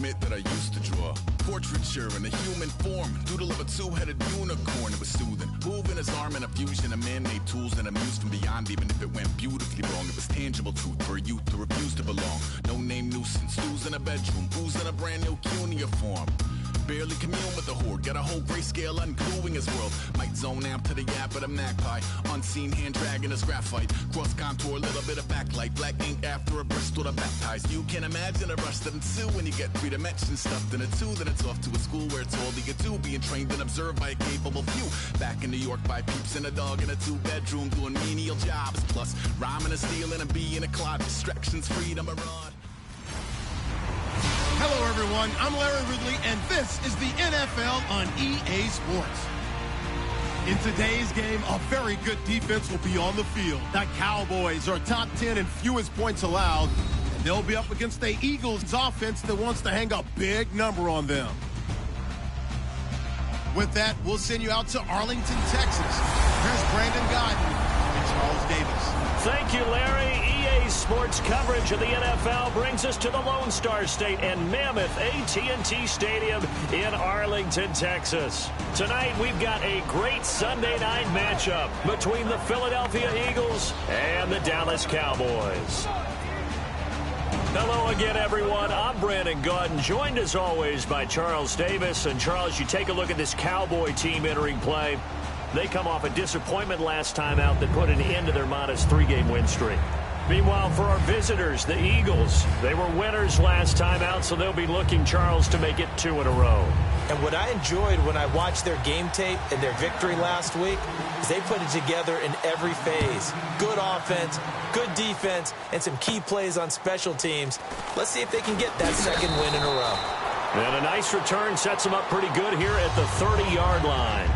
admit that I used to draw portraiture in a human form, doodle of a two-headed unicorn. It was soothing, moving his arm in a fusion of man-made tools and amused from beyond. Even if it went beautifully wrong, it was tangible truth for a youth to refuse to belong. No name nuisance, who's in a bedroom, who's in a brand new cuneiform. Barely commune with the horde, got a whole grayscale ungluing his world. Might zone amp to the yap of a magpie, unseen hand dragging his graphite. Cross contour, little bit of backlight, black ink after a Bristol to baptize. You can imagine a rush that ensue when you get three dimensions stuffed in a two. Then it's off to a school where it's all you get to, being trained and observed by a capable few. Back in New York by peeps and a dog in a two-bedroom doing menial jobs. Plus rhyming and stealing and being a clod, distractions, freedom, a rod. Hello, everyone. I'm Larry Ridley, and this is the NFL on EA Sports. In today's game, a very good defense will be on the field. The Cowboys are top 10 in fewest points allowed, and they'll be up against the Eagles' offense that wants to hang a big number on them. With that, we'll send you out to Arlington, Texas. Here's Brandon Godden and Charles Davis. Thank you, Larry. EA Sports coverage of the NFL brings us to the Lone Star State and Mammoth AT&T Stadium in Arlington, Texas. Tonight, we've got a great Sunday night matchup between the Philadelphia Eagles and the Dallas Cowboys. Hello again, everyone. I'm Brandon Gaudin, joined as always by Charles Davis. And Charles, you take a look at this Cowboy team entering play. They come off a disappointment last time out that put an end to their modest 3-game win streak. Meanwhile, for our visitors, the Eagles, they were winners last time out, so they'll be looking, Charles, to make it 2 in a row. And what I enjoyed when I watched their game tape and their victory last week is they put it together in every phase. Good offense, good defense, and some key plays on special teams. Let's see if they can get that second win in a row. And a nice return sets them up pretty good here at the 30-yard line.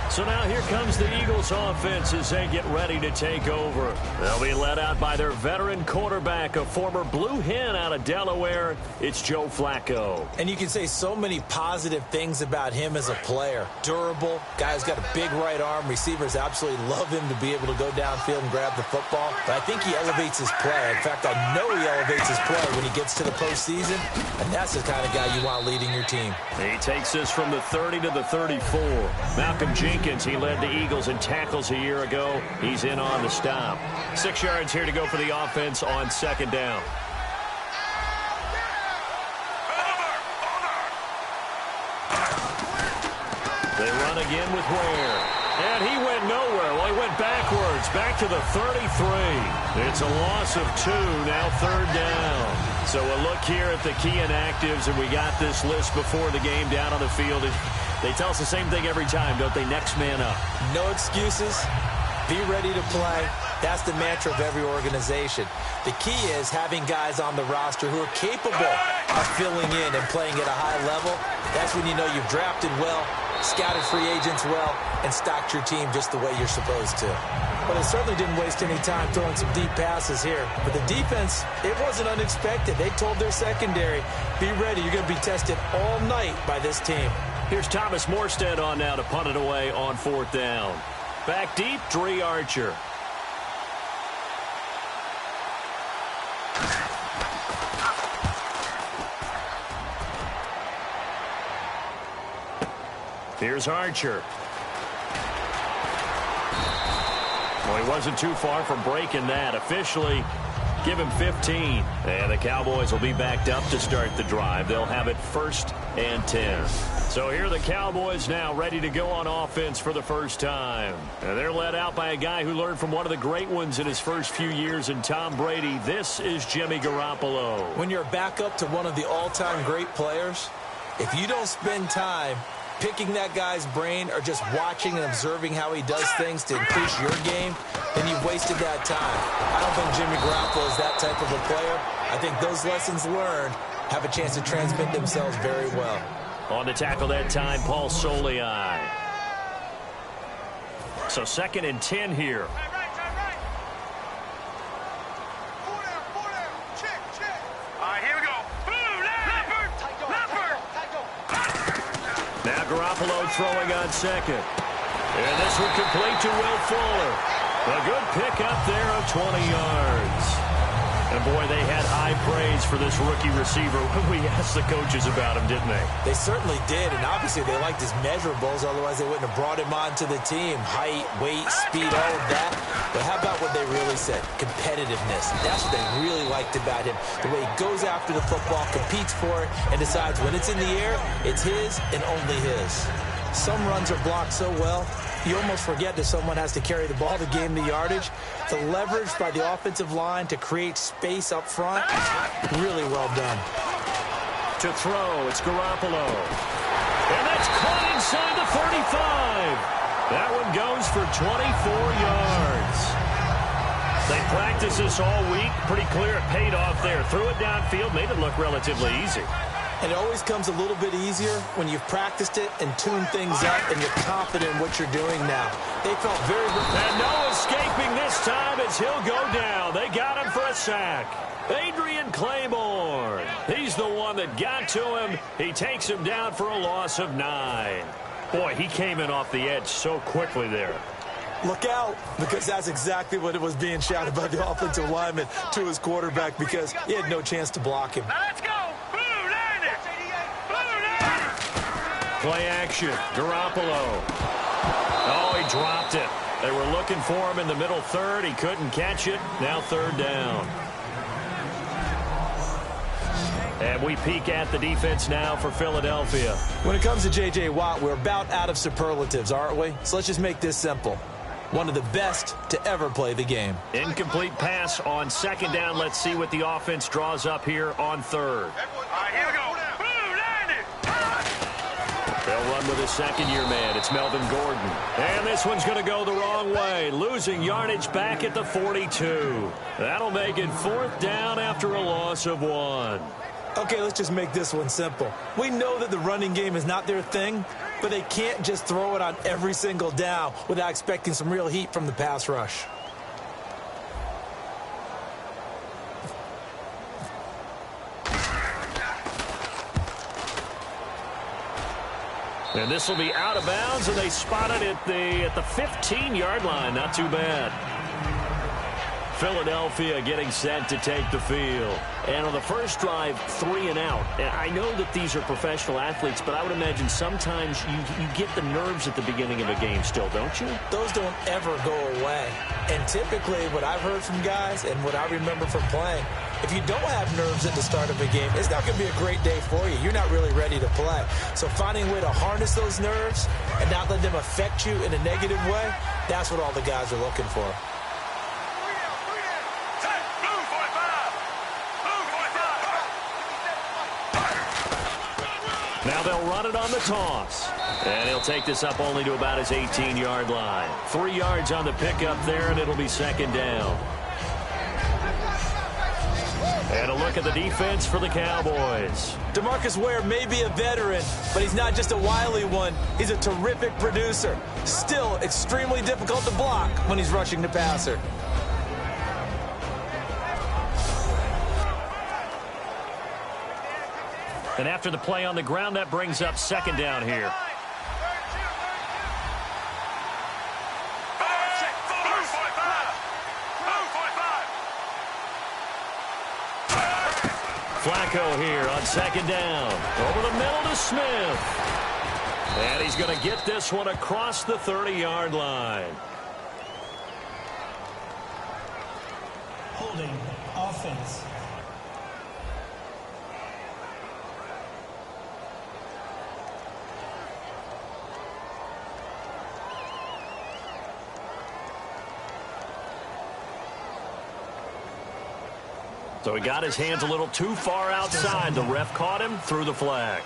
So now here comes the Eagles offense as they get ready to take over. They'll be led out by their veteran quarterback, a former Blue Hen out of Delaware. It's Joe Flacco. And you can say so many positive things about him as a player. Durable, guy's got a big right arm. Receivers absolutely love him to be able to go downfield and grab the football. But I think he elevates his play. In fact, I know he elevates his play when he gets to the postseason. And that's the kind of guy you want leading your team. He takes us from the 30 to the 34. Malcolm Jenkins, he led the Eagles in tackles a year ago. He's in on the stop. 6 yards here to go for the offense on second down. They run again with Ware. And he went nowhere. Well, he went backwards, back to the 33. It's a loss of 2, now third down. So a look here at the key inactives, and we got this list before the game down on the field. They tell us the same thing every time, don't they? Next man up. No excuses. Be ready to play. That's the mantra of every organization. The key is having guys on the roster who are capable of filling in and playing at a high level. That's when you know you've drafted well, scouted free agents well, and stocked your team just the way you're supposed to. But they certainly didn't waste any time throwing some deep passes here. But the defense, it wasn't unexpected. They told their secondary, be ready. You're going to be tested all night by this team. Here's Thomas Morstead on now to punt it away on fourth down. Back deep, Dre Archer. Here's Archer. Well, he wasn't too far from breaking that. Officially, give him 15. And the Cowboys will be backed up to start the drive. They'll have it 1st and 10. So here are the Cowboys now ready to go on offense for the first time. And they're led out by a guy who learned from one of the great ones in his first few years in Tom Brady. This is Jimmy Garoppolo. When you're a backup to one of the all-time great players, if you don't spend time picking that guy's brain or just watching and observing how he does things to increase your game, then you've wasted that time. I don't think Jimmy Garoppolo is that type of a player. I think those lessons learned have a chance to transmit themselves very well. On the tackle that time, Paul Solei. So 2nd and 10 here. Now Garoppolo throwing on 2nd. And this one complete to Will Fuller. A good pickup there of 20 yards. And, boy, they had high praise for this rookie receiver when we asked the coaches about him, didn't they? They certainly did, and obviously they liked his measurables, otherwise they wouldn't have brought him onto the team. Height, weight, speed, all of that. But how about what they really said? Competitiveness. That's what they really liked about him. The way he goes after the football, competes for it, and decides when it's in the air, it's his and only his. Some runs are blocked so well, you almost forget that someone has to carry the ball to gain the yardage. The leverage by the offensive line to create space up front, really well done. To throw, it's Garoppolo. And that's caught inside the 35. That one goes for 24 yards. They practiced this all week. Pretty clear it paid off there. Threw it downfield, made it look relatively easy. And it always comes a little bit easier when you've practiced it and tuned things up and you're confident in what you're doing now. They felt very good. And no escaping this time as he'll go down. They got him for a sack. Adrian Claiborne. He's the one that got to him. He takes him down for a loss of 9. Boy, he came in off the edge so quickly there. Look out, because that's exactly what it was being shouted by the offensive lineman to his quarterback because he had no chance to block him. Now let's go. Play action, Garoppolo. Oh, he dropped it. They were looking for him in the middle third. He couldn't catch it. Now third down. And we peek at the defense now for Philadelphia. When it comes to J.J. Watt, we're about out of superlatives, aren't we? So let's just make this simple. One of the best to ever play the game. Incomplete pass on second down. Let's see what the offense draws up here on third. All right, here we go. They'll run with his second-year man. It's Melvin Gordon. And this one's going to go the wrong way. Losing yardage back at the 42. That'll make it fourth down after a loss of 1. Okay, let's just make this one simple. We know that the running game is not their thing, but they can't just throw it on every single down without expecting some real heat from the pass rush. And this will be out of bounds, and they spot it at the 15-yard line. Not too bad. Philadelphia getting set to take the field. And on the first drive, 3 and out. And I know that these are professional athletes, but I would imagine sometimes you get the nerves at the beginning of a game still, don't you? Those don't ever go away. And typically what I've heard from guys and what I remember from playing, if you don't have nerves at the start of a game, it's not going to be a great day for you. You're not really ready to play. So finding a way to harness those nerves and not let them affect you in a negative way, that's what all the guys are looking for. Now they'll run it on the toss. And he'll take this up only to about his 18-yard line. 3 yards on the pickup there, and it'll be second down. And a look at the defense for the Cowboys. DeMarcus Ware may be a veteran, but he's not just a wily one. He's a terrific producer. Still extremely difficult to block when he's rushing the passer. And after the play on the ground, that brings up second down here. Flacco here on second down. Over the middle to Smith. And he's going to get this one across the 30-yard line. Holding offense. So he got his hands a little too far outside. The ref caught him, threw the flag.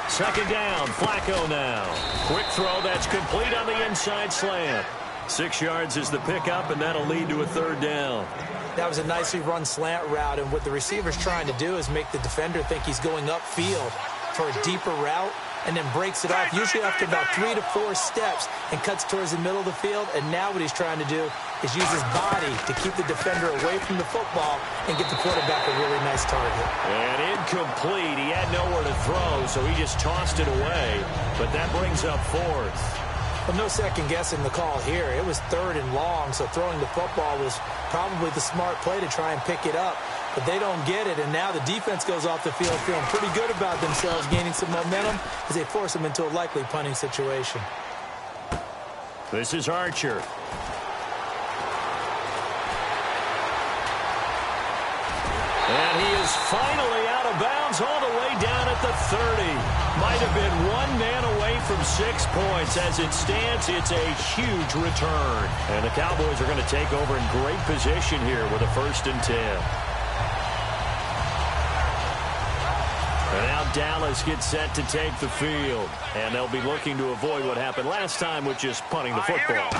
Second down, Flacco now. Quick throw that's complete on the inside slant. 6 yards is the pickup, and that'll lead to a third down. That was a nicely run slant route, and what the receiver's trying to do is make the defender think he's going upfield for a deeper route, and then breaks it off, usually after about 3 to 4 steps, and cuts towards the middle of the field. And now what he's trying to do is use his body to keep the defender away from the football and get the quarterback a really nice target. And incomplete. He had nowhere to throw, so he just tossed it away. But that brings up 4th. Well, no second guessing the call here. It was 3rd and long, so throwing the football was probably the smart play to try and pick it up. But they don't get it, and now the defense goes off the field feeling pretty good about themselves, gaining some momentum as they force them into a likely punting situation. This is Archer. And he is finally out of bounds all the way down at the 30. Might have been one man away from 6 points. As it stands, it's a huge return. And the Cowboys are going to take over in great position here with a 1st and 10. And now Dallas gets set to take the field. And they'll be looking to avoid what happened last time, which is punting the football.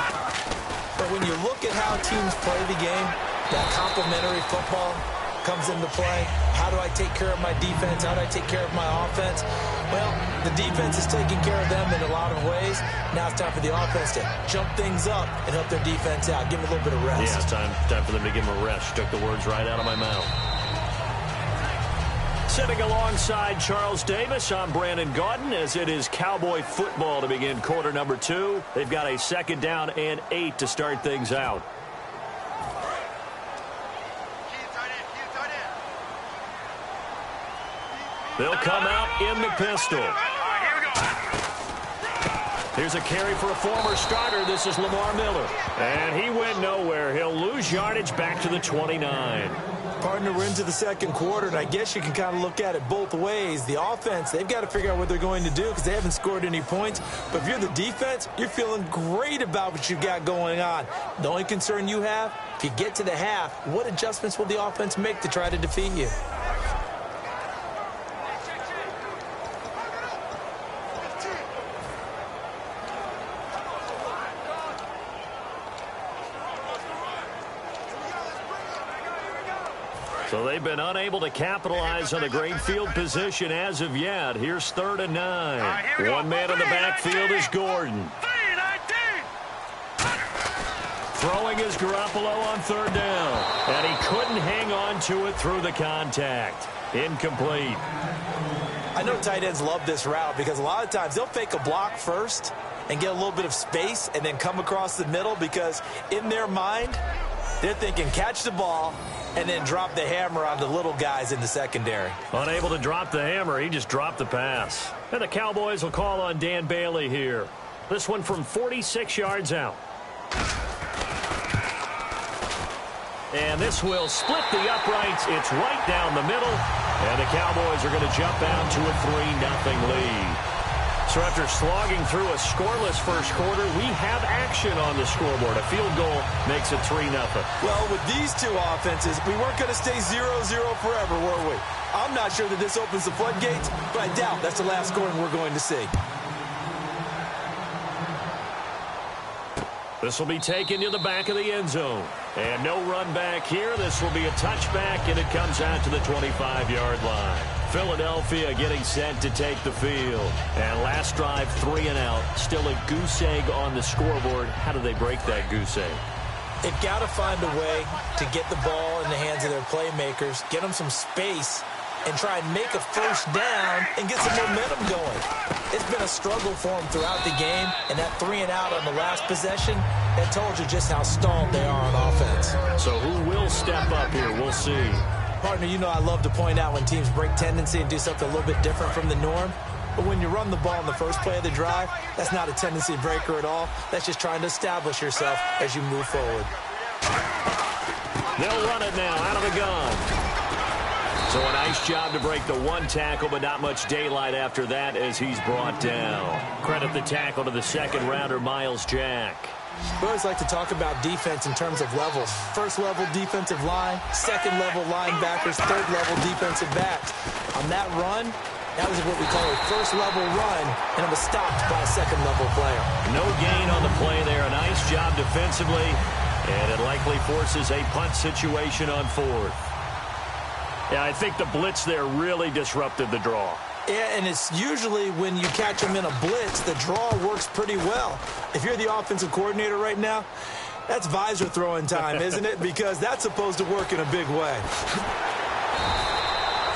But when you look at how teams play the game, that complementary football comes into play. How do I take care of my defense? How do I take care of my offense? Well, the defense is taking care of them in a lot of ways. Now it's time for the offense to jump things up and help their defense out. Give them a little bit of rest. Yeah, it's time for them to give them a rest. Took the words right out of my mouth. Sitting alongside Charles Davis, I'm Brandon Gaudin, as it is Cowboy football to begin quarter number 2. They've got a 2nd down and 8 to start things out. They'll come out in the pistol. Here's a carry for a former starter. This is Lamar Miller. And he went nowhere. He'll lose yardage back to the 29. Partner, we're into the 2nd quarter, and I guess you can kind of look at it both ways. The offense, they've got to figure out what they're going to do because they haven't scored any points. But if you're the defense, you're feeling great about what you've got going on. The only concern you have, if you get to the half, what adjustments will the offense make to try to defeat you? So they've been unable to capitalize on a great field position as of yet. Here's 3rd and 9. One man in the backfield is Gordon. Throwing is Garoppolo on 3rd down. And he couldn't hang on to it through the contact. Incomplete. I know tight ends love this route because a lot of times they'll fake a block first and get a little bit of space and then come across the middle because in their mind, they're thinking catch the ball and then drop the hammer on the little guys in the secondary. Unable to drop the hammer, he just dropped the pass. And the Cowboys will call on Dan Bailey here. This one from 46 yards out. And this will split the uprights. It's right down the middle. And the Cowboys are going to jump out to a 3-0 lead. So after slogging through a scoreless first quarter, we have action on the scoreboard. A field goal makes it 3-0. Well, with these two offenses, we weren't going to stay 0-0 forever, were we? I'm not sure that this opens the floodgates, but I doubt that's the last scoring we're going to see. This will be taken to the back of the end zone. And no run back here. This will be a touchback, and it comes out to the 25-yard line. Philadelphia getting set to take the field. And last drive, 3 and out. Still a goose egg on the scoreboard. How do they break that goose egg? They've got to find a way to get the ball in the hands of their playmakers, get them some space, and try and make a first down and get some momentum going. It's been a struggle for them throughout the game, and that 3 and out on the last possession, that told you just how stalled they are on offense. So who will step up here? We'll see. Partner, you know I love to point out when teams break tendency and do something a little bit different from the norm. But when you run the ball in the first play of the drive, that's not a tendency breaker at all. That's just trying to establish yourself as you move forward. They'll run it now out of the gun. So a nice job to break the one tackle, but not much daylight after that as he's brought down. Credit the tackle to the second rounder, Miles Jack. We always like to talk about defense in terms of levels. First level defensive line, second level linebackers, third level defensive backs. On that run, that was what we call a first level run, and it was stopped by a second level player. No gain on the play there. A nice job defensively, and it likely forces a punt situation on 4th. Yeah, I think the blitz there really disrupted the draw. Yeah, and it's usually when you catch them in a blitz, the draw works pretty well. If you're the offensive coordinator right now, that's visor throwing time, isn't it? Because that's supposed to work in a big way.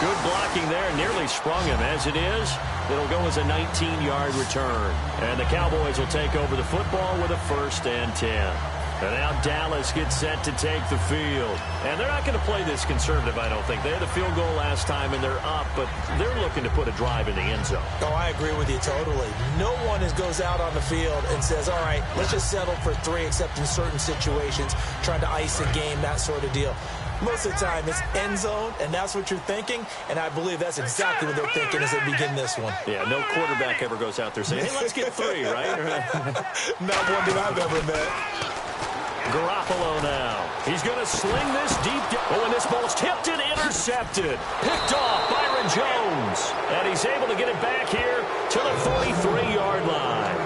Good blocking there. Nearly sprung him. As it is, it'll go as a 19-yard return. And the Cowboys will take over the football with a 1st and 10. And now Dallas gets set to take the field. And they're not going to play this conservative, I don't think. They had the field goal last time, and they're up, but they're looking to put a drive in the end zone. Oh, I agree with you totally. No one goes out on the field and says, all right, let's just settle for 3, except in certain situations, trying to ice a game, that sort of deal. Most of the time, it's end zone, and that's what you're thinking, and I believe that's exactly what they're thinking as they begin this one. Yeah, no quarterback ever goes out there saying, hey, let's get 3, right? Not one that I've ever met. Garoppolo now. He's going to sling this deep. Oh, and this ball's tipped and intercepted. Picked off Byron Jones. And he's able to get it back here to the 43-yard line.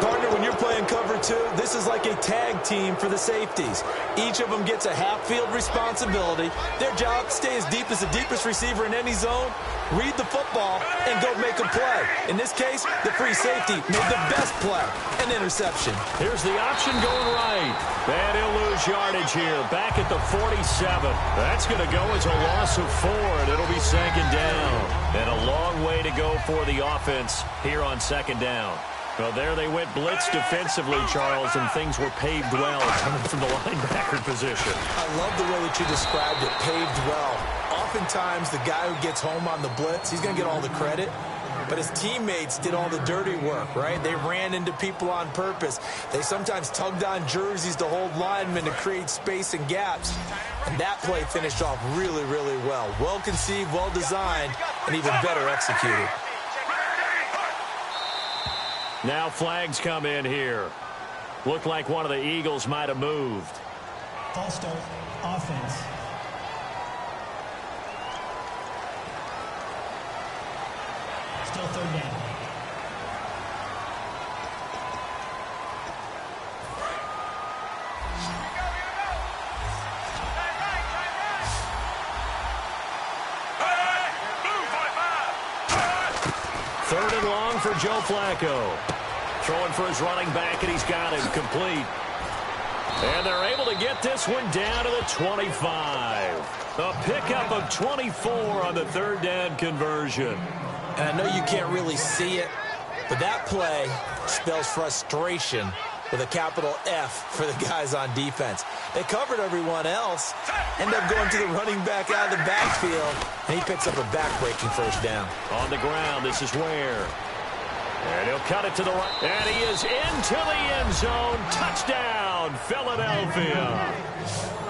Partner, when you're playing cover 2, this is like a tag team for the safeties. Each of them gets a half-field responsibility. Their job, stay as deep as the deepest receiver in any zone, read the football, and go make a play. In this case, the free safety made the best play, an interception. Here's the option going right. And he'll lose yardage here, back at the 47. That's going to go as a loss of 4, and it'll be 2nd down. And a long way to go for the offense here on 2nd down. Well, there they went blitz defensively, Charles, and things were paved well coming from the linebacker position. I love the way that you described it, paved well. Oftentimes, the guy who gets home on the blitz, he's going to get all the credit. But his teammates did all the dirty work, right? They ran into people on purpose. They sometimes tugged on jerseys to hold linemen to create space and gaps. And that play finished off really, really well. Well conceived, well designed, and even better executed. Now flags come in here. Looked like one of the Eagles might have moved. False start, offense. Still 3rd down. Third and long for Joe Flacco. Throwing for his running back, and he's got him complete. And they're able to get this one down to the 25. A pickup of 24 on the 3rd down conversion. And I know you can't really see it, but that play spells frustration with a capital F for the guys on defense. They covered everyone else, end up going to the running back out of the backfield, and he picks up a back-breaking 1st down. On the ground, this is Ware. And he'll cut it to the right. And he is into the end zone. Touchdown, Philadelphia.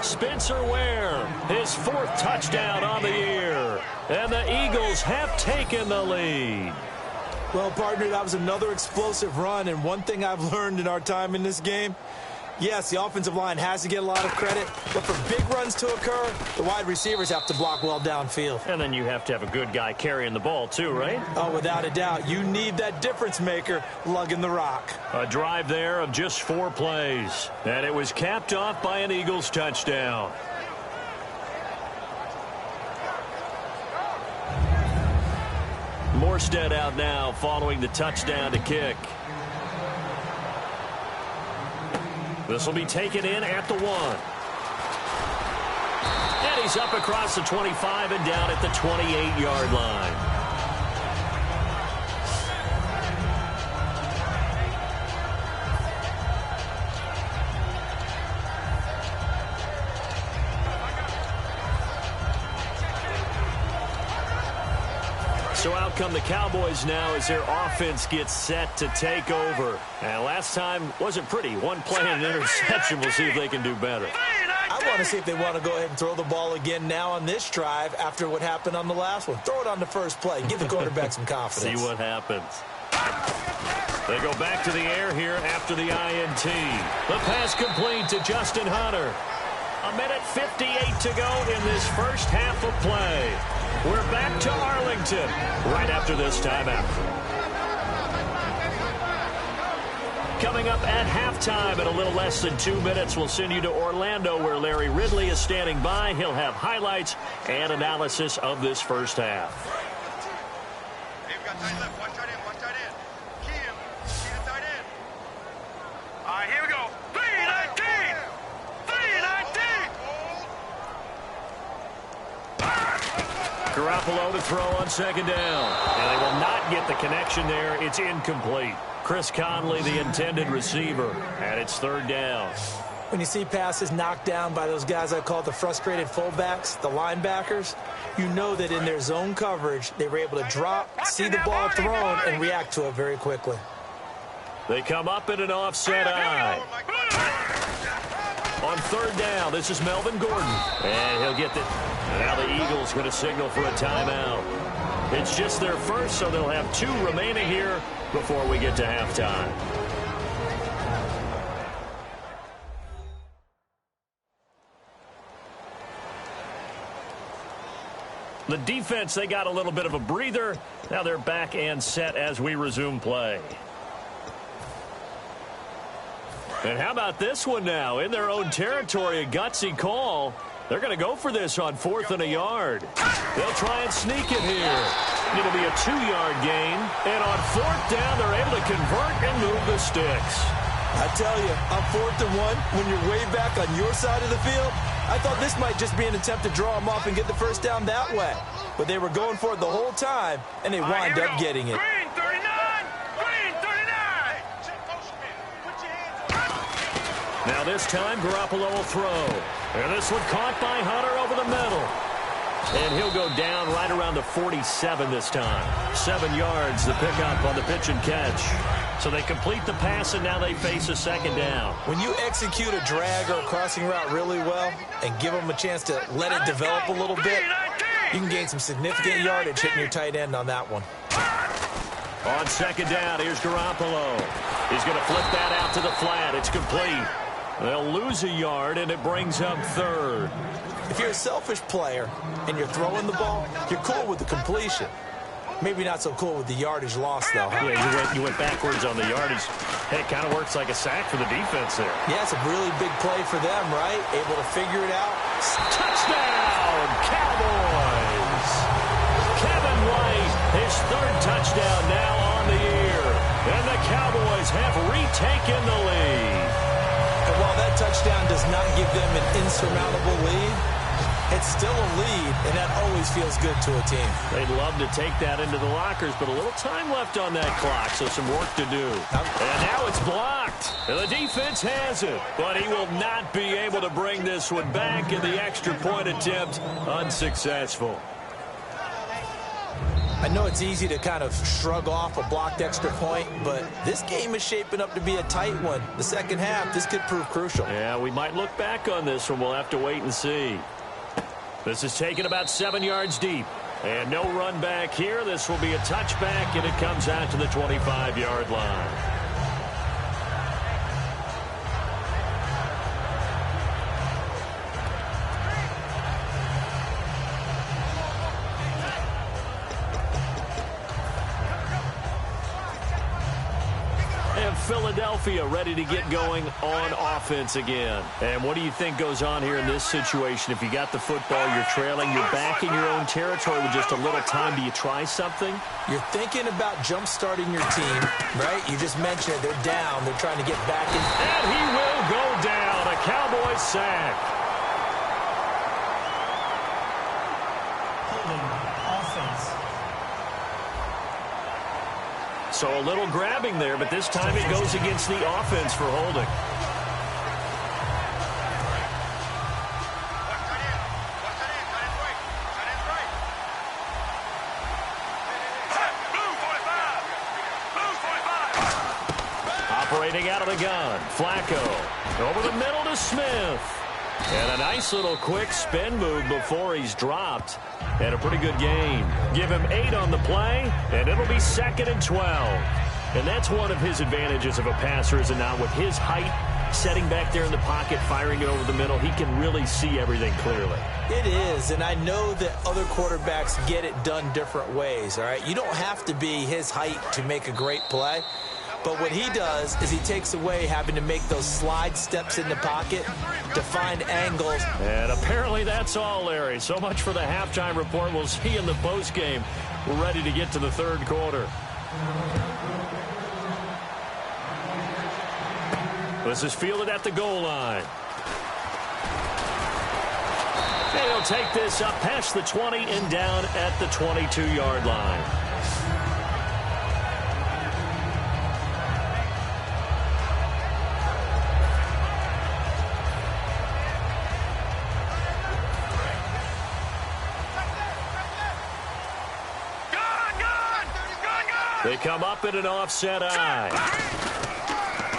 Spencer Ware, his 4th touchdown on the year. And the Eagles have taken the lead. Well, partner, that was another explosive run, and one thing I've learned in our time in this game, yes, the offensive line has to get a lot of credit, but for big runs to occur, the wide receivers have to block well downfield. And then you have to have a good guy carrying the ball too, right? Oh, without a doubt. You need that difference maker lugging the rock. A drive there of just 4 plays. And it was capped off by an Eagles touchdown. Morstead out now following the touchdown to kick. This will be taken in at the 1. And he's up across the 25 and down at the 28-yard line. So out come the Cowboys now as their offense gets set to take over. And last time wasn't pretty. 1 play and an interception. We'll see if they can do better. I want to see if they want to go ahead and throw the ball again now on this drive after what happened on the last one. Throw it on the first play. Give the quarterback some confidence. See what happens. They go back to the air here after the INT. The pass complete to Justin Hunter. 1:58 to go in this first half of play. We're back to Arlington right after this timeout. Coming up at halftime in a little less than 2 minutes, we'll send you to Orlando where Larry Ridley is standing by. He'll have highlights and analysis of this first half. Tight left, watch tight end, watch tight end. Key him, key the tight end. All right, here we go. 319! 319! Garoppolo to throw on second down. And they will not get the connection there. It's incomplete. Chris Conley, the intended receiver, and it's third down. When you see passes knocked down by those guys I call the frustrated fullbacks, the linebackers, you know that in their zone coverage, they were able to drop, see the ball thrown, and react to it very quickly. They come up in an offset eye. On third down, this is Melvin Gordon. And he'll get it. Now the Eagles going to signal for a timeout. It's just their first, so they'll have 2 remaining here before we get to halftime. The defense, they got a little bit of a breather. Now they're back and set as we resume play. And how about this one now? In their own territory, a gutsy call. They're going to go for this on 4th and a yard. They'll try and sneak it here. It'll be a 2-yard gain. And on 4th down, they're able to convert and move the sticks. I tell you, on 4th and 1, when you're way back on your side of the field, I thought this might just be an attempt to draw them off and get the first down that way. But they were going for it the whole time, and they wind up getting it. Green 39! Green 39! Now this time, Garoppolo will throw. And this one caught by Hunter over the middle. And he'll go down right around the 47 this time. 7 yards, the pickup on the pitch and catch. So they complete the pass, and now they face a second down. When you execute a drag or a crossing route really well and give them a chance to let it develop a little bit, you can gain some significant yardage hitting your tight end on that one. On second down, here's Garoppolo. He's going to flip that out to the flat. It's complete. They'll lose a yard, and it brings up 3rd. If you're a selfish player and you're throwing the ball, you're cool with the completion. Maybe not so cool with the yardage loss, though. Huh? Yeah, you went backwards on the yardage. Hey, it kind of works like a sack for the defense there. Yeah, it's a really big play for them, right? Able to figure it out. Touchdown, Cowboys! Kevin White, his 3rd touchdown now on the year. And the Cowboys have retaken the lead. And while that touchdown does not give them an insurmountable lead, it's still a lead, and that always feels good to a team. They'd love to take that into the lockers, but a little time left on that clock, so some work to do. And now it's blocked. And the defense has it, but he will not be able to bring this one back, and the extra point attempt unsuccessful. I know it's easy to kind of shrug off a blocked extra point, but this game is shaping up to be a tight one. The second half, this could prove crucial. Yeah, we might look back on this one. We'll have to wait and see. This is taken about 7 yards deep. And no run back here. This will be a touchback, and it comes out to the 25-yard line. Philadelphia ready to get going on offense again. And what do you think goes on here in this situation? If you got the football, you're trailing, you're back in your own territory with just a little time. Do you try something? You're thinking about jump-starting your team, right? You just mentioned it. They're down. They're trying to get back in. And he will go down. A Cowboys sack. Holding offense. So a little grabbing there, but this time it goes against the offense for holding. Operating out of the gun, Flacco. Over the middle to Smith. And a nice little quick spin move before he's dropped. And a pretty good game. Give him 8 on the play, and it'll be 2nd and 12. And that's one of his advantages of a passer, is it not? With his height, setting back there in the pocket, firing it over the middle, he can really see everything clearly. It is, and I know that other quarterbacks get it done different ways, all right? You don't have to be his height to make a great play. But what he does is he takes away having to make those slide steps in the pocket to find angles. And apparently that's all, Larry. So much for the halftime report. We'll see you in the postgame. We're ready to get to the third quarter. This is fielded at the goal line. And he'll take this up past the 20 and down at the 22-yard line. They come up in an offset eye.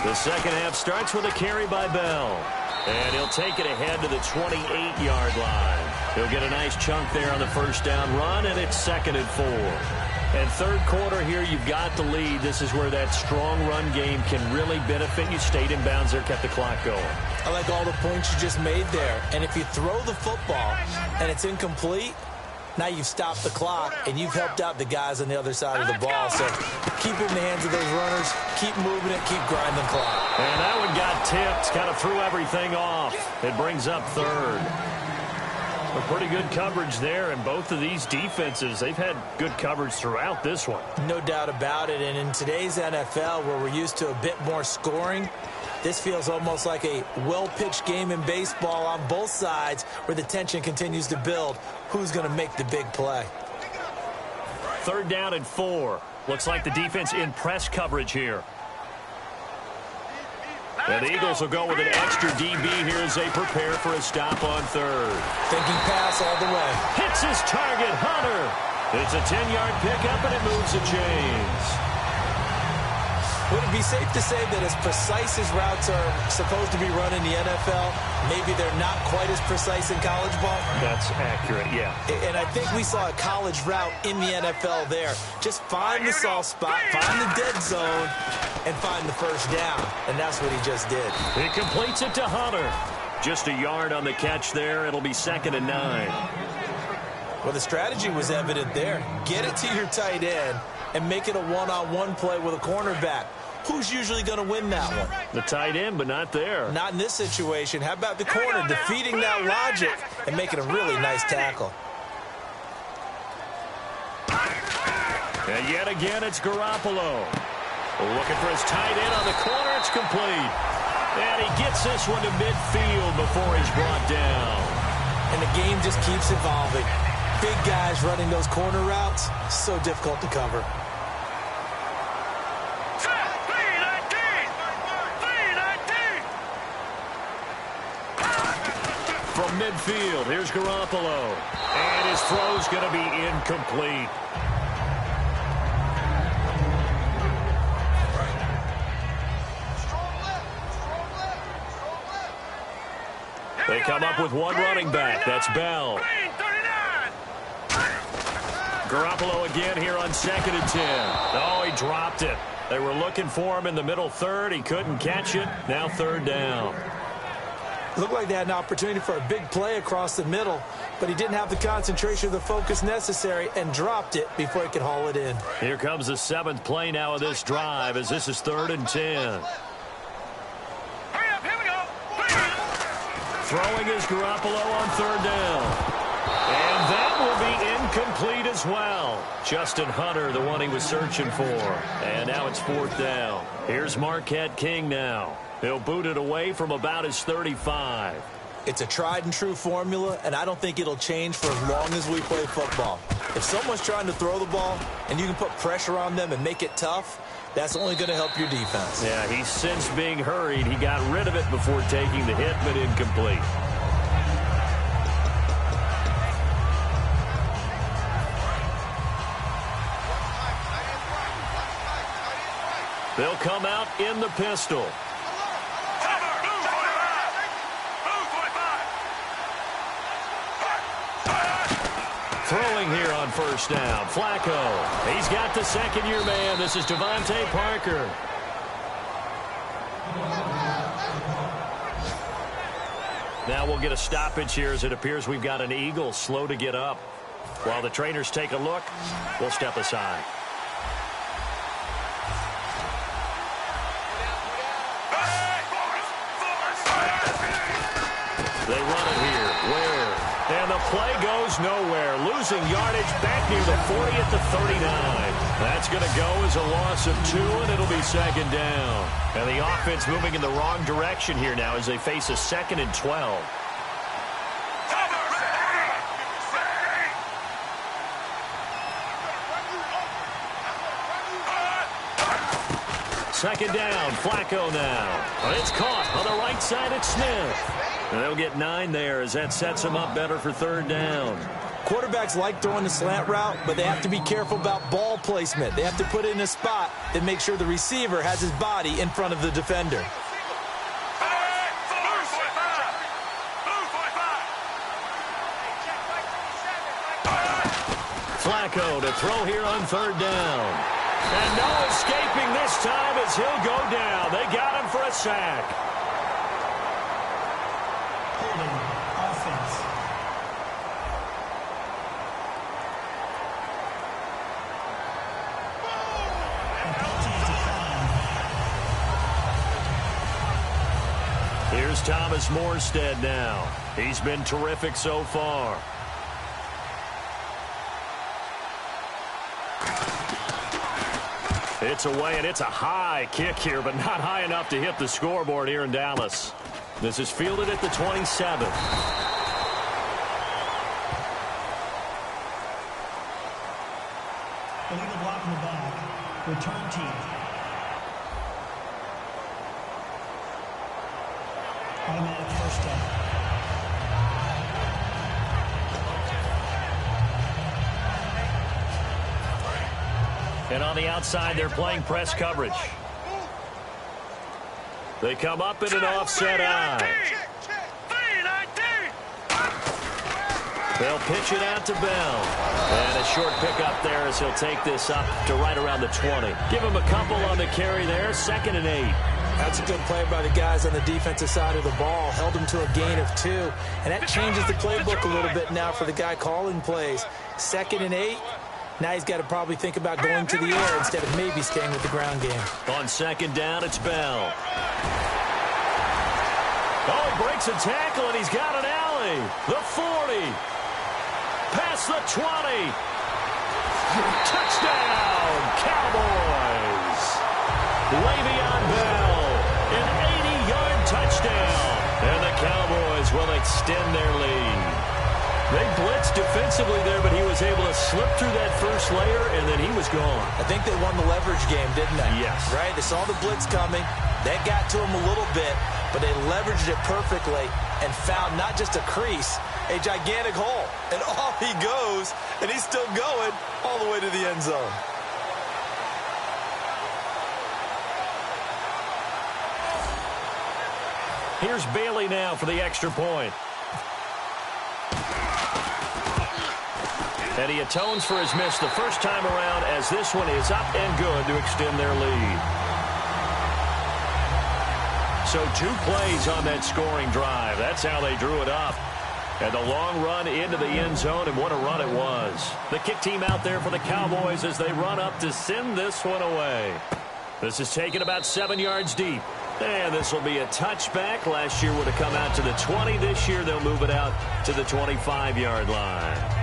The second half starts with a carry by Bell. And he'll take it ahead to the 28-yard line. He'll get a nice chunk there on the first down run, and it's 2nd and 4. And third quarter here, you've got the lead. This is where that strong run game can really benefit you. Stayed in bounds there, kept the clock going. I like all the points you just made there. And if you throw the football and it's incomplete, now you've stopped the clock, and you've helped out the guys on the other side of the ball. So keep it in the hands of those runners, keep moving it, keep grinding the clock. And that one got tipped, kind of threw everything off. It brings up third. A pretty good coverage there, and both of these defenses, they've had good coverage throughout this one. No doubt about it, and in today's NFL, where we're used to a bit more scoring, this feels almost like a well-pitched game in baseball on both sides where the tension continues to build. Who's going to make the big play? 3rd down and 4. Looks like the defense in press coverage here. And the Eagles will go with an extra DB here as they prepare for a stop on 3rd. Thinking pass all the way. Hits his target, Hunter. It's a 10-yard pickup, and it moves the chains. Would it be safe to say that as precise as routes are supposed to be run in the NFL, maybe they're not quite as precise in college ball? That's accurate, yeah. And I think we saw a college route in the NFL there. Just find the soft spot, find the dead zone, and find the first down. And that's what he just did. He completes it to Hunter. Just a yard on the catch there. It'll be 2nd and 9. Well, the strategy was evident there. Get it to your tight end and make it a one-on-one play with a cornerback. Who's usually going to win that one? The tight end, but not there. Not in this situation. How about the corner defeating that logic and making a really nice tackle? And yet again, it's Garoppolo. Looking for his tight end on the corner. It's complete. And he gets this one to midfield before he's brought down. And the game just keeps evolving. Big guys running those corner routes, so difficult to cover. From midfield, here's Garoppolo. And his throw's going to be incomplete. They come up with one running back. That's Bell. Garoppolo again here on 2nd and 10. Oh, he dropped it. They were looking for him in the middle third. He couldn't catch it. Now 3rd down. Looked like they had an opportunity for a big play across the middle, but he didn't have the concentration or the focus necessary and dropped it before he could haul it in. Here comes the 7th play now of this drive as this is 3rd and 10. Throwing is Garoppolo on 3rd down. And that will be incomplete as well. Justin Hunter, the one he was searching for. And now it's 4th down. Here's Marquette King now. He'll boot it away from about his 35. It's a tried and true formula, and I don't think it'll change for as long as we play football. If someone's trying to throw the ball and you can put pressure on them and make it tough, that's only going to help your defense. Yeah, he's since being hurried. He got rid of it before taking the hit, but incomplete. They'll come out in the pistol. Throwing here on 1st down. Flacco. He's got the 2nd-year man. This is Devontae Parker. Now we'll get a stoppage here as it appears we've got an Eagle slow to get up. While the trainers take a look, we'll step aside. They run it here. Where? And the play goes nowhere. Losing yardage back near the 40 at the 39. That's going to go as a loss of 2, and it'll be second down. And the offense moving in the wrong direction here now as they face a 2nd and 12. Second down, Flacco now. But it's caught on the right side at Smith. And they'll get 9 there as that sets them up better for third down. Quarterbacks like throwing the slant route, but they have to be careful about ball placement. They have to put it in a spot that makes sure the receiver has his body in front of the defender. Flacco to throw here on third down. And no escaping this time as he'll go down. They got him for a sack. Holding offense. And penalty is declined. Here's Thomas Morstead now. He's been terrific so far. It's away, and it's a high kick here, but not high enough to hit the scoreboard here in Dallas. This is fielded at the 27. Illegal block in the back. Return team. Automatic first down. And on the outside, they're playing press coverage. They come up in an offset eye. They'll pitch it out to Bell. And a short pickup there as he'll take this up to right around the 20. Give him a couple on the carry there, 2nd and 8. That's a good play by the guys on the defensive side of the ball. Held him to a gain of 2. And that changes the playbook a little bit now for the guy calling plays. 2nd and 8. Now he's got to probably think about going to the air instead of maybe staying with the ground game. On second down, it's Bell. Oh, he breaks a tackle, and he's got an alley. The 40. Past the 20. Touchdown, Cowboys. Le'Veon Bell, an 80-yard touchdown. And the Cowboys will extend their lead. They blitzed defensively there, but he was able to slip through that first layer, and then he was gone. I think they won the leverage game, didn't they? Yes. Right? They saw the blitz coming. That got to him a little bit, but they leveraged it perfectly and found not just a crease, a gigantic hole. And off he goes, and he's still going all the way to the end zone. Here's Bailey now for the extra point. And he atones for his miss the first time around as this one is up and good to extend their lead. So 2 plays on that scoring drive. That's how they drew it up. And the long run into the end zone, and what a run it was. The kick team out there for the Cowboys as they run up to send this one away. This is taken about 7 yards deep. And this will be a touchback. Last year would have come out to the 20. This year they'll move it out to the 25-yard line.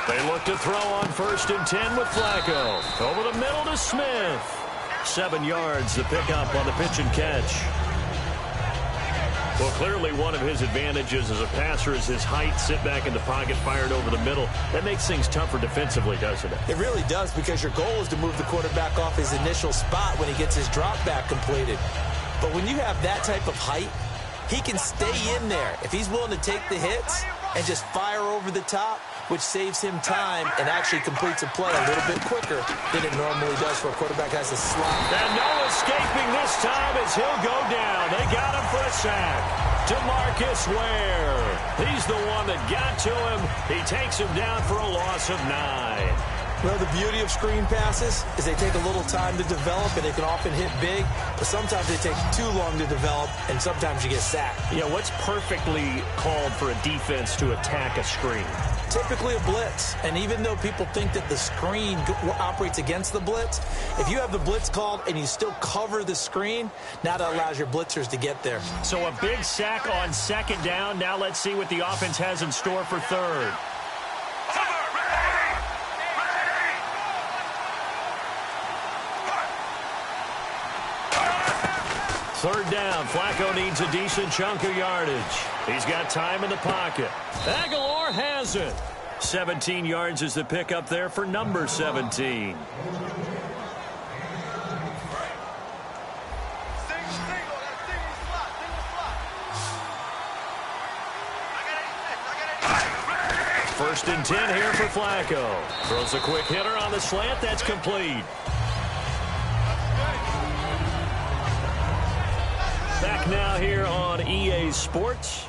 They look to throw on 1st and 10 with Flacco. Over the middle to Smith. 7 yards, the pickup on the pitch and catch. Well, clearly one of his advantages as a passer is his height. Sit back in the pocket, fired over the middle. That makes things tougher defensively, doesn't it? It really does, because your goal is to move the quarterback off his initial spot when he gets his drop back completed. But when you have that type of height, he can stay in there. If he's willing to take the hits and just fire over the top, which saves him time and actually completes a play a little bit quicker than it normally does for a quarterback has a slot. And no escaping this time as he'll go down. They got him for a sack. DeMarcus Ware. He's the one that got to him. He takes him down for a loss of 9. Well, the beauty of screen passes is they take a little time to develop, and they can often hit big, but sometimes they take too long to develop, and sometimes you get sacked. Yeah, what's perfectly called for a defense to attack a screen? Typically a blitz, and even though people think that the screen operates against the blitz, if you have the blitz called and you still cover the screen, now that allows your blitzers to get there. So a big sack on second down. Now let's see what the offense has in store for third. Third down, Flacco needs a decent chunk of yardage. He's got time in the pocket. Aguilar has it. 17 yards is the pickup there for number 17. First and 10 here for Flacco. Throws a quick hitter on the slant. That's complete. Back now here on EA Sports.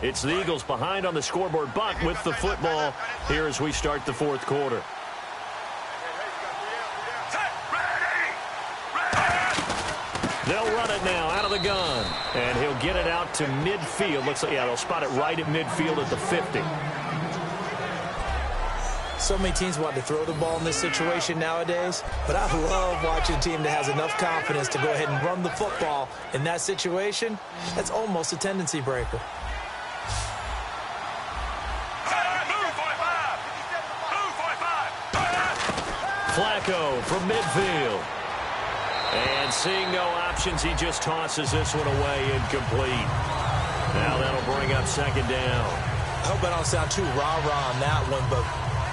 It's the Eagles behind on the scoreboard, but with the football here as we start the fourth quarter. They'll run it now out of the gun, and he'll get it out to midfield. Looks like, yeah, they'll spot it right at midfield at the 50. So many teams want to throw the ball in this situation nowadays, but I love watching a team that has enough confidence to go ahead and run the football in that situation. That's almost a tendency breaker. Flacco from midfield. And seeing no options, he just tosses this one away, incomplete. Now that'll bring up second down. I hope I don't sound too rah-rah on that one, but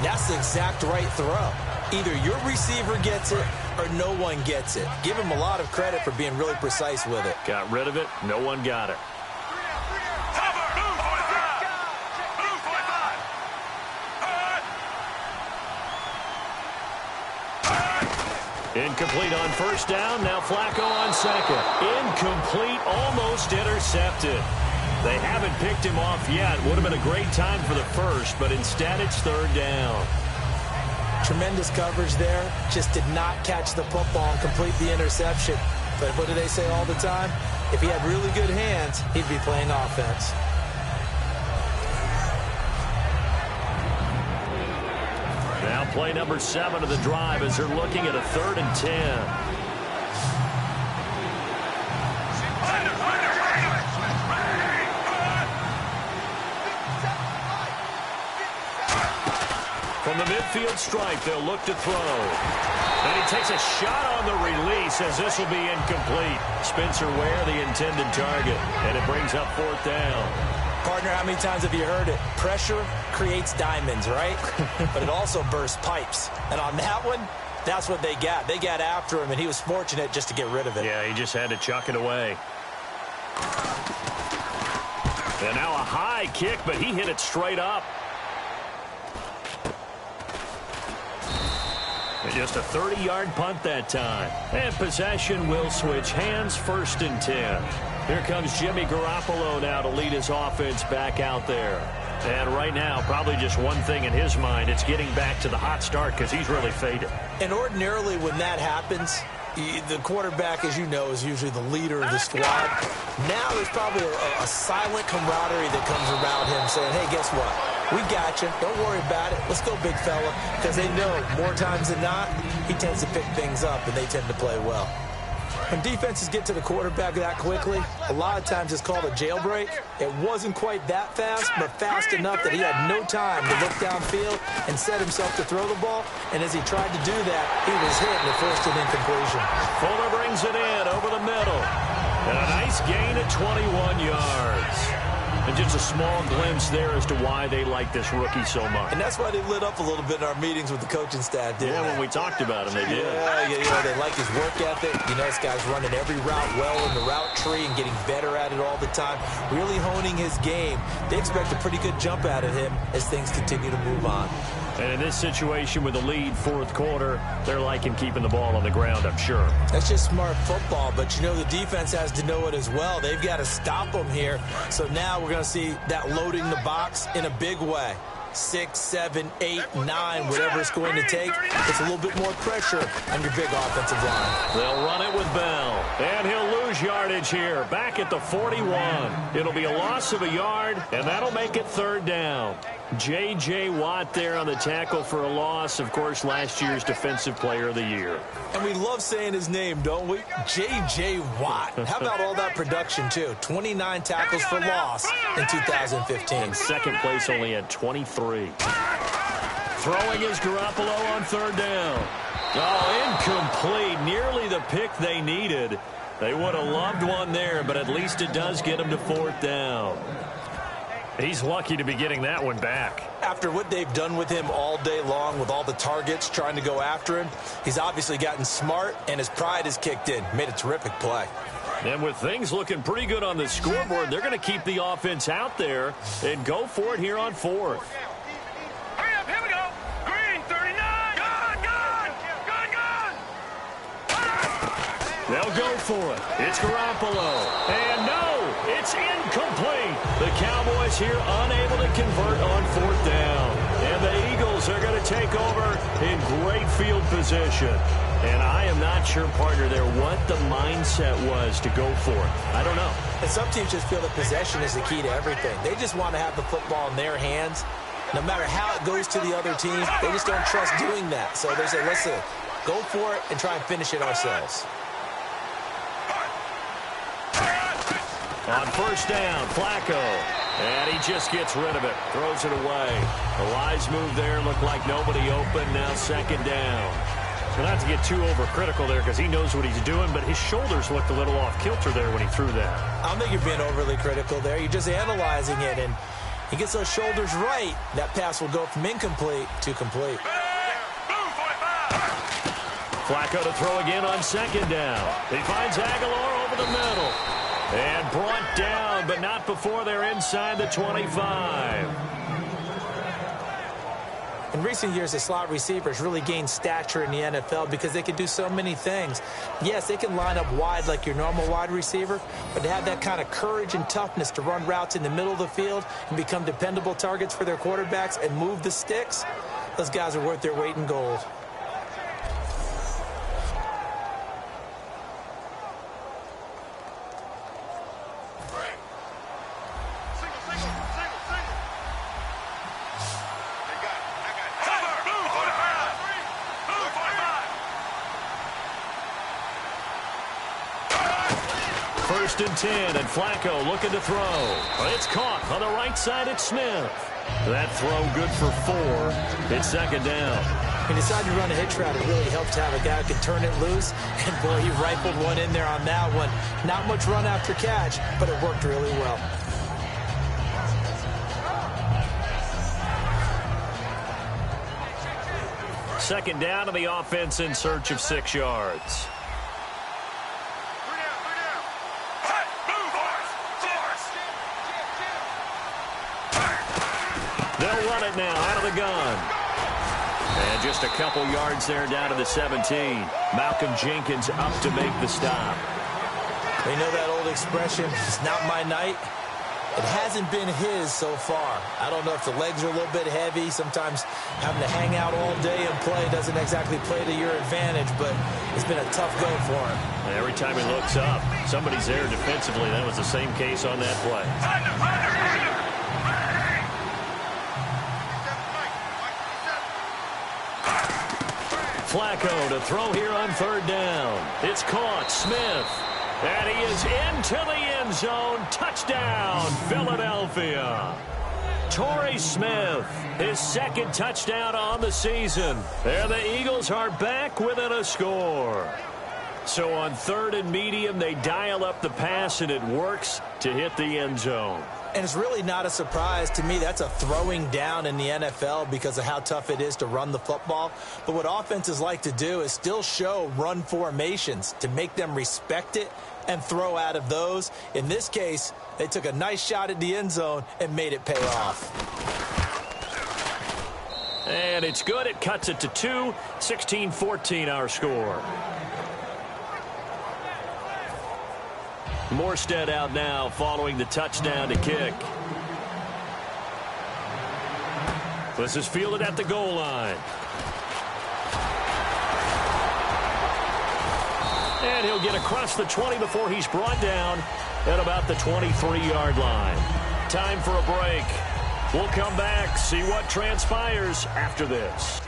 that's the exact right throw. Either your receiver gets it or no one gets it. Give him a lot of credit for being really precise with it. Got rid of it. No one got it. Incomplete on first down. Now Flacco on second. Incomplete, almost intercepted. They haven't picked him off yet. Would have been a great time for the first, but instead it's third down. Tremendous coverage there. Just did not catch the football and complete the interception. But what do they say all the time? If he had really good hands, he'd be playing offense. Now play number 7 of the drive as they're looking at a 3rd and 10. From the midfield stripe, they'll look to throw. And he takes a shot on the release as this will be incomplete. Spencer Ware, the intended target. And it brings up 4th down. Partner, how many times have you heard it? Pressure creates diamonds, right? But it also bursts pipes. And on that one, that's what they got. They got after him, and he was fortunate just to get rid of it. Yeah, he just had to chuck it away. And now a high kick, but he hit it straight up. And just a 30-yard punt that time. And possession will switch hands, 1st and 10. Here comes Jimmy Garoppolo now to lead his offense back out there. And right now, probably just one thing in his mind, it's getting back to the hot start because he's really faded. And ordinarily when that happens, the quarterback, as you know, is usually the leader of the squad. Now there's probably a silent camaraderie that comes around him saying, hey, guess what? We got you. Don't worry about it. Let's go, big fella. Because they know more times than not, he tends to pick things up, and they tend to play well. When defenses get to the quarterback that quickly, a lot of times it's called a jailbreak. It wasn't quite that fast, but fast enough that he had no time to look downfield and set himself to throw the ball. And as he tried to do that, he was hit and forced an incompletion. Fuller brings it in over the middle. And a nice gain at 21 yards. And just a small glimpse there as to why they like this rookie so much. And that's why they lit up a little bit in our meetings with the coaching staff, didn't they? Yeah, when we talked about him, they did. Yeah, they like his work ethic. You know, this guy's running every route well in the route tree and getting better at it all the time, really honing his game. They expect a pretty good jump out of him as things continue to move on. And in this situation with the lead 4th quarter, they're liking keeping the ball on the ground, I'm sure. That's just smart football, but you know the defense has to know it as well. They've got to stop them here. So now we're going to see that loading the box in a big way. 6, 7, 8, 9, whatever it's going to take. It's a little bit more pressure on your big offensive line. They'll run it with Bell, and he'll lose yardage here, back at the 41. It'll be a loss of a yard, and that'll make it 3rd down. J.J. Watt there on the tackle for a loss, of course, last year's Defensive Player of the Year. And we love saying his name, don't we? J.J. Watt. How about all that production, too? 29 tackles for loss in 2015. And second place only at 23. Throwing is Garoppolo on 3rd down. Oh, incomplete. Nearly the pick they needed. They would have loved one there, but at least it does get them to 4th down. He's lucky to be getting that one back. After what they've done with him all day long with all the targets trying to go after him, he's obviously gotten smart, and his pride has kicked in. Made a terrific play. And with things looking pretty good on the scoreboard, they're going to keep the offense out there and go for it here on 4th. Hurry up, here we go. Green, 39. Gun. They'll go for it. It's Garoppolo. And no, it's incomplete. The Cowboys here unable to convert on 4th down. And the Eagles are going to take over in great field position. And I am not sure, partner, there what the mindset was to go for it. I don't know. And some teams just feel that possession is the key to everything. They just want to have the football in their hands. No matter how it goes to the other team, they just don't trust doing that. So they say, listen, go for it and try and finish it ourselves. On 1st down, Flacco. And he just gets rid of it. Throws it away. The wise move there. Looked like nobody open. Now 2nd down. Well, not to get too overcritical there because he knows what he's doing, but his shoulders looked a little off kilter there when he threw that. I don't think you're being overly critical there. You're just analyzing it, and he gets those shoulders right. That pass will go from incomplete to complete. Flacco to throw again on 2nd down. He finds Aguilar over the middle. And brought down, but not before they're inside the 25. In recent years, the slot receivers really gained stature in the NFL because they can do so many things. Yes, they can line up wide like your normal wide receiver, but to have that kind of courage and toughness to run routes in the middle of the field and become dependable targets for their quarterbacks and move the sticks, those guys are worth their weight in gold. First and 10, and Flacco looking to throw. It's caught on the right side at Smith. That throw good for 4. It's 2nd down. When you decide to run a hitch route, it really helps to have a guy who can turn it loose. And, boy, he rifled one in there on that one. Not much run after catch, but it worked really well. Second down to the offense in search of 6 yards. They'll run it now out of the gun. And just a couple yards there down to the 17. Malcolm Jenkins up to make the stop. You know that old expression, it's not my night? It hasn't been his so far. I don't know if the legs are a little bit heavy. Sometimes having to hang out all day and play doesn't exactly play to your advantage, but it's been a tough go for him. And every time he looks up, somebody's there defensively. That was the same case on that play. Flacco to throw here on 3rd down. It's caught. Smith. And he is into the end zone. Touchdown, Philadelphia. Torrey Smith, his 2nd touchdown on the season. And the Eagles are back within a score. So on 3rd and medium, they dial up the pass, and it works to hit the end zone. And it's really not a surprise to me. That's a throwing down in the NFL because of how tough it is to run the football. But what offenses like to do is still show run formations to make them respect it and throw out of those. In this case, they took a nice shot at the end zone and made it pay off. And it's good. It cuts it to 2. 16-14 our score. Morstead out now following the touchdown to kick. This is fielded at the goal line. And he'll get across the 20 before he's brought down at about the 23-yard line. Time for a break. We'll come back, see what transpires after this.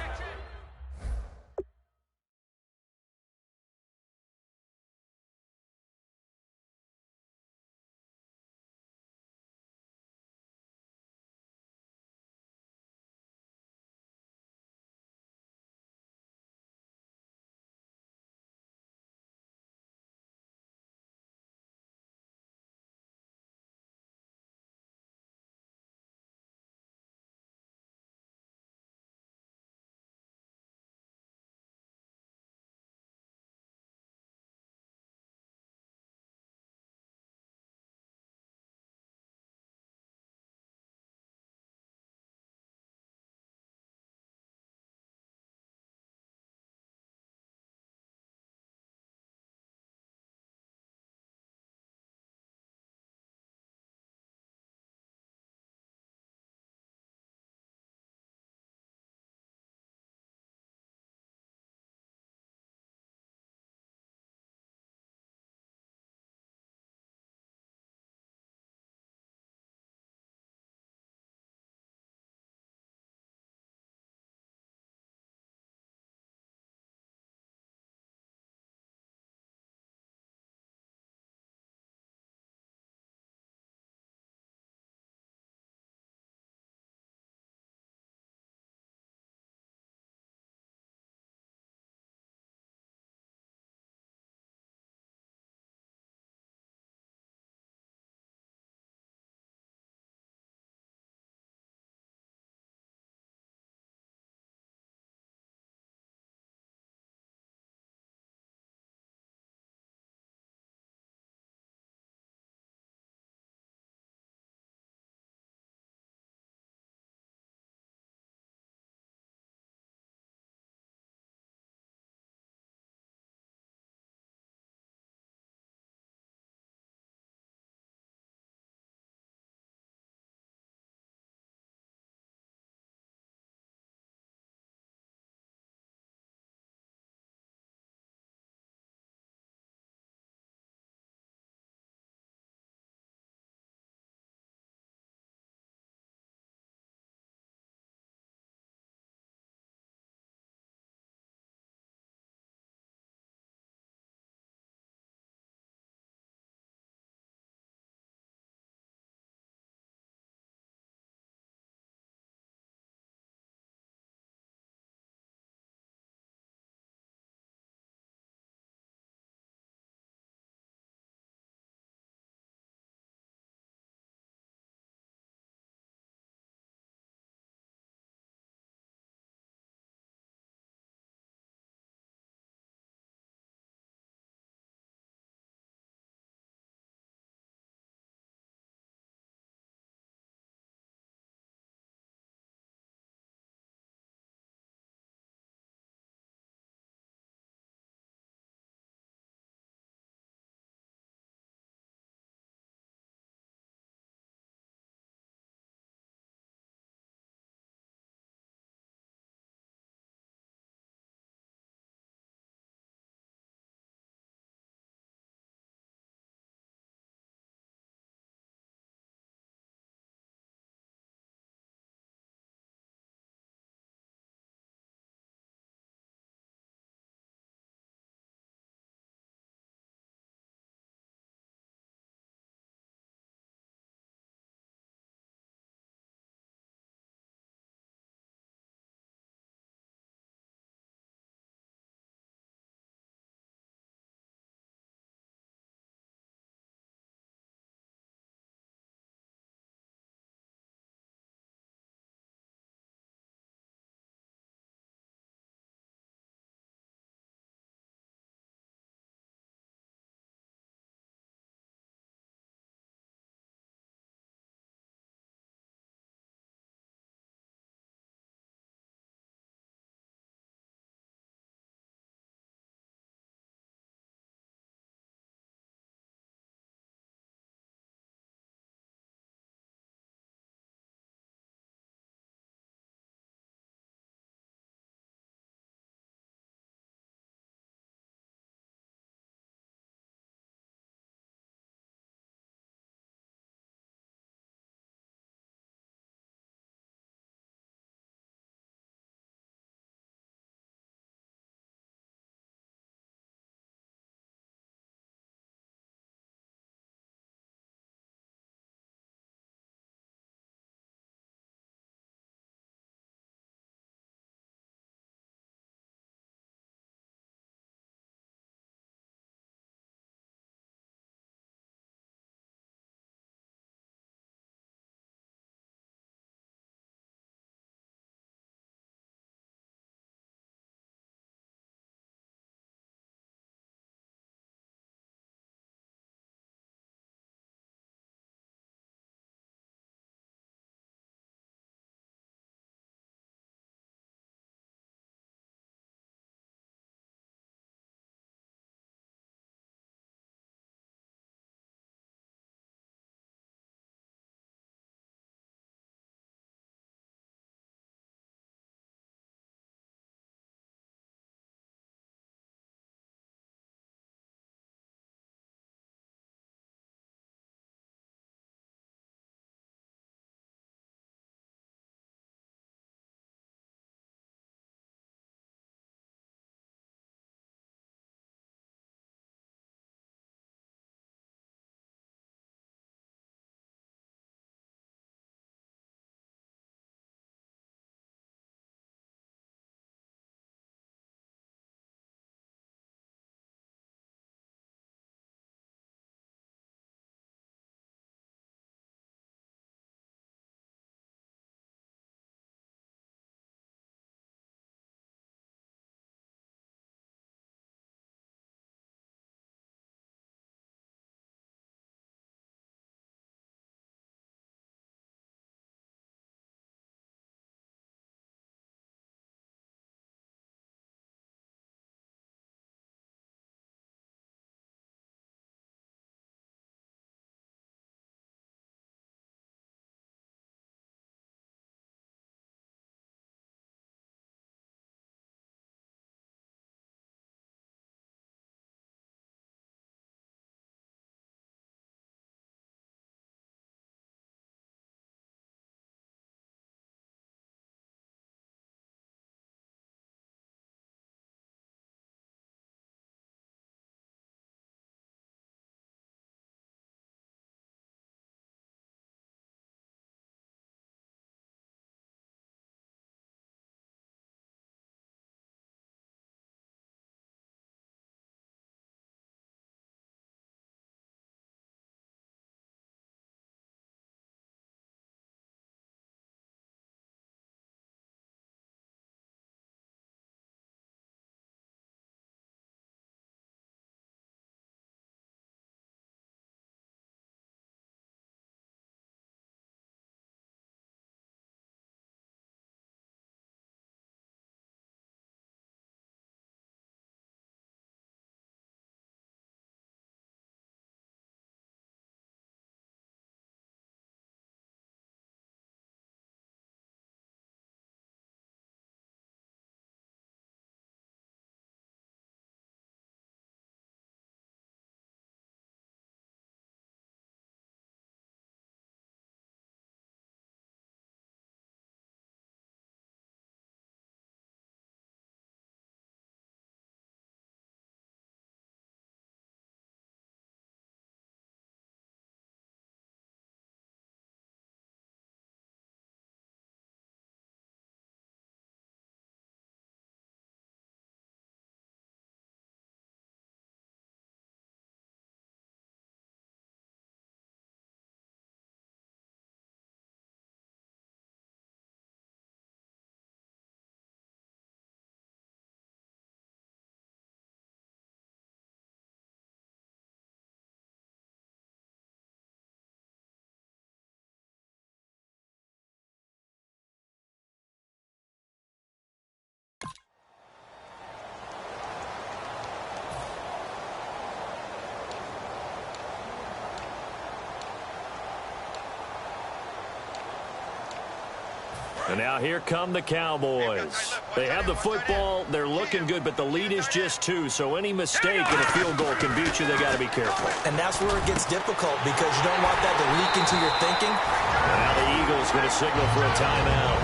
And now here come the Cowboys. They have the football. They're looking good, but the lead is just 2. So any mistake in a field goal can beat you. They got to be careful. And that's where it gets difficult because you don't want that to leak into your thinking. Now the Eagles going to signal for a timeout.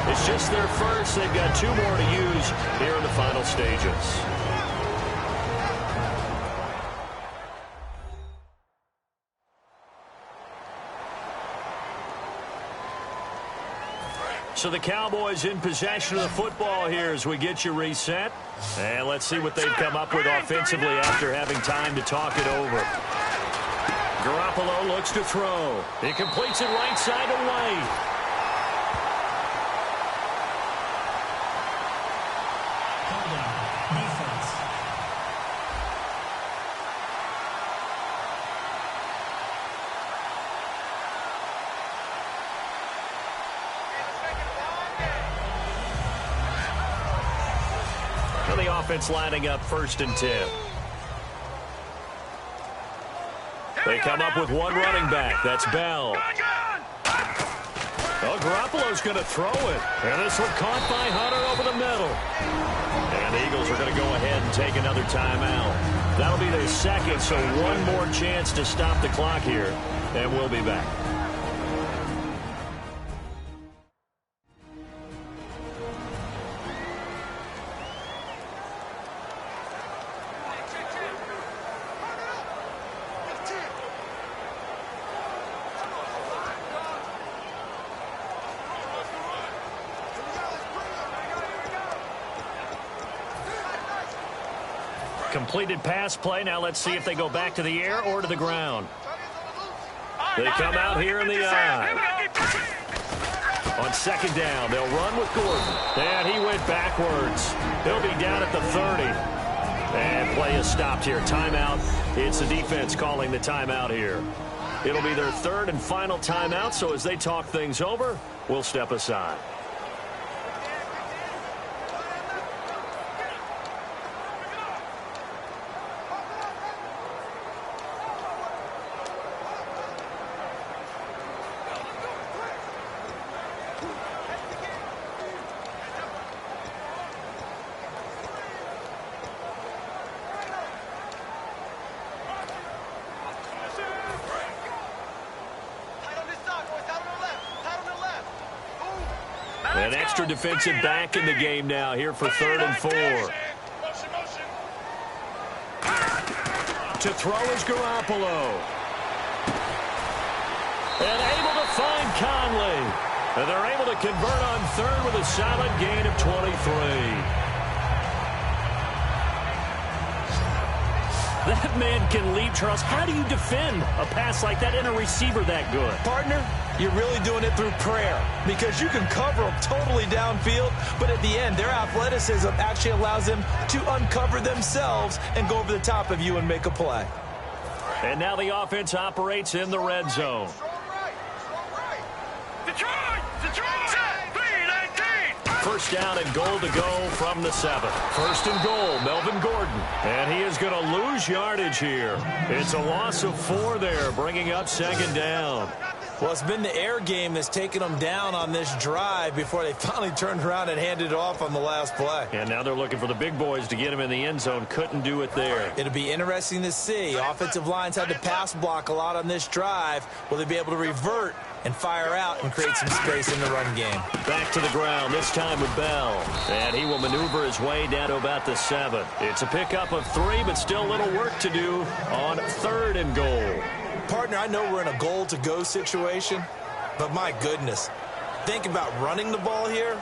It's just their first. They've got 2 more to use here in the final stages. So the Cowboys in possession of the football here as we get you reset. And let's see what they've come up with offensively after having time to talk it over. Garoppolo looks to throw. He completes it right side to White. Defense. The offense lining up 1st and 10. They come up with 1 running back. That's Bell. Oh, Garoppolo's going to throw it. And this one caught by Hunter over the middle. And the Eagles are going to go ahead and take another timeout. That'll be their second, so 1 more chance to stop the clock here. And we'll be back. Completed pass play. Now let's see if they go back to the air or to the ground. They come out here in the eye. On 2nd down, they'll run with Gordon. And he went backwards. He'll be down at the 30. And play is stopped here. Timeout. It's the defense calling the timeout here. It'll be their 3rd and final timeout, so as they talk things over, we'll step aside. An extra defensive back in the game now here for 3rd and 4. To throw is Garoppolo. And able to find Conley. And they're able to convert on 3rd with a solid gain of 23. That man can leap, Charles. How do you defend a pass like that and a receiver that good? Partner, you're really doing it through prayer because you can cover them totally downfield, but at the end, their athleticism actually allows them to uncover themselves and go over the top of you and make a play. And now the offense operates in the red zone. First down and goal to go from the 7. 1st and goal, Melvin Gordon. And he is going to lose yardage here. It's a loss of 4 there, bringing up 2nd down. Well, it's been the air game that's taken them down on this drive before they finally turned around and handed it off on the last play. And now they're looking for the big boys to get him in the end zone. Couldn't do it there. It'll be interesting to see. Offensive lines had to pass block a lot on this drive. Will they be able to revert and fire out and create some space in the run game? Back to the ground, this time with Bell. And he will maneuver his way down to about the 7. It's a pickup of 3, but still a little work to do on 3rd and goal. Partner, I know we're in a goal-to-go situation, but my goodness, think about running the ball here.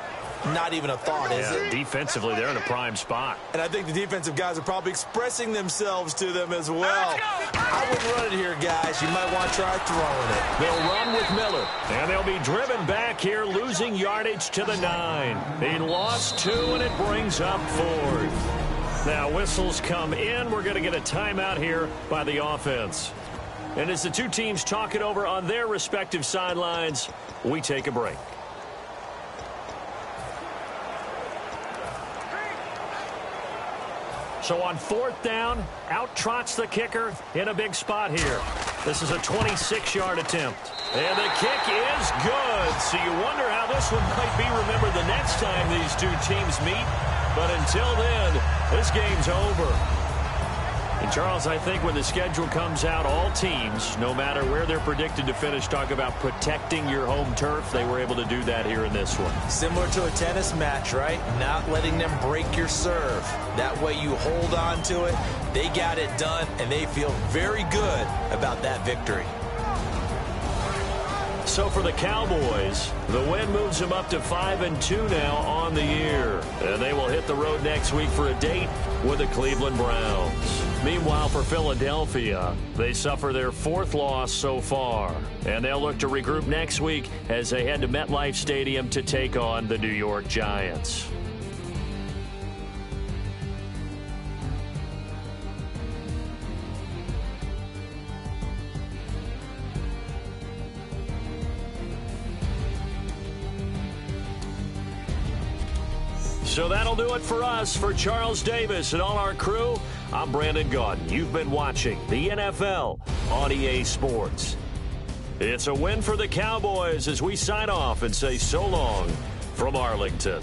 Not even a thought, is it? Defensively, they're in a prime spot. And I think the defensive guys are probably expressing themselves to them as well. I wouldn't run it here, guys. You might want to try throwing it. They'll run with Miller, and they'll be driven back here, losing yardage to the 9. He lost 2, and it brings up 4th. Now, whistles come in. We're going to get a timeout here by the offense. And as the 2 teams talk it over on their respective sidelines, we take a break. So on 4th down, out trots the kicker in a big spot here. This is a 26-yard attempt. And the kick is good. So you wonder how this one might be remembered the next time these two teams meet. But until then, this game's over. And Charles, I think when the schedule comes out, all teams, no matter where they're predicted to finish, talk about protecting your home turf. They were able to do that here in this one. Similar to a tennis match, right? Not letting them break your serve. That way you hold on to it. They got it done, and they feel very good about that victory. So for the Cowboys, the win moves them up to 5-2 now on the year. And they will hit the road next week for a date with the Cleveland Browns. Meanwhile, for Philadelphia, they suffer their 4th loss so far. And they'll look to regroup next week as they head to MetLife Stadium to take on the New York Giants. So that'll do it for us. For Charles Davis and all our crew, I'm Brandon Gaudin. You've been watching the NFL on EA Sports. It's a win for the Cowboys as we sign off and say so long from Arlington.